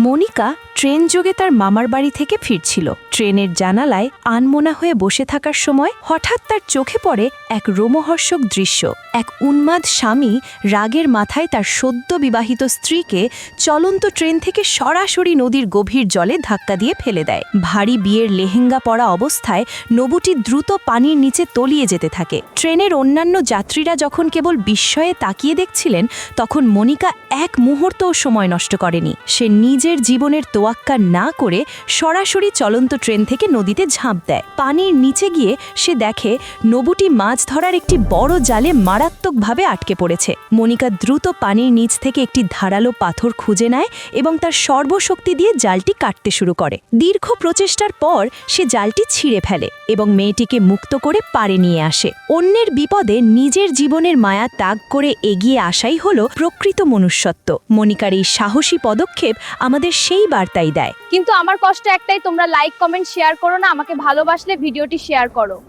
Monika train যোগে তার মামার বাড়ি থেকে ফিরছিল। ট্রেনের জানালায় আনমনা হয়ে বসে থাকার সময় হঠাৎ তার চোখে পড়ে এক রোমহর্ষক দৃশ্য। এক উন্মাদ স্বামী রাগের মাথায় তার সদ্য বিবাহিত স্ত্রীকে চলন্ত ট্রেন থেকে সরাসরি নদীর গভীর জলে ধাক্কা দিয়ে ফেলে দেয়। ভারী বিয়ের লেহেঙ্গা পরা অবস্থায় নবুটি দ্রুত পানির নিচে তলিয়ে যেতে থাকে। ট্রেনের অন্যান্য যাত্রীরা যখন কেবল বিস্ময়ে তাকিয়ে দেখছিলেন, তখন মনিকা এক মুহূর্তও সময় নষ্ট করেনি। সে নিজের জীবনের তোয়াক্কা না করে সরাসরি চলন্ত ট্রেন থেকে নদীতে ঝাঁপ দেয়। পানির নিচে গিয়ে সে দেখে নবুটি মাছ ধরার একটি বড় জালে মারাত্মকভাবে আটকে পড়েছে। মনিকা দ্রুত পানির নিচ থেকে একটি ধারালো পাথর খুঁজে নেয় এবং তার সর্বশক্তি দিয়ে জালটি কাটতে শুরু করে। দীর্ঘ প্রচেষ্টার পর সে জালটি ছিঁড়ে ফেলে এবং মেয়েটিকে মুক্ত করে পাড়ে নিয়ে আসে। অন্যের বিপদে নিজের জীবনের মায়া ত্যাগ করে এগিয়ে আসাই হলো প্রকৃত মনুষ্যত্ব। মনিকার এই সাহসী পদক্ষেপ আমাদের সেই বার্তাই দেয়। কিন্তু আমার কষ্ট একটাই, তোমরা লাইক কমেন্ট শেয়ার করো না। আমাকে ভালোবাসলে ভিডিওটি শেয়ার করো।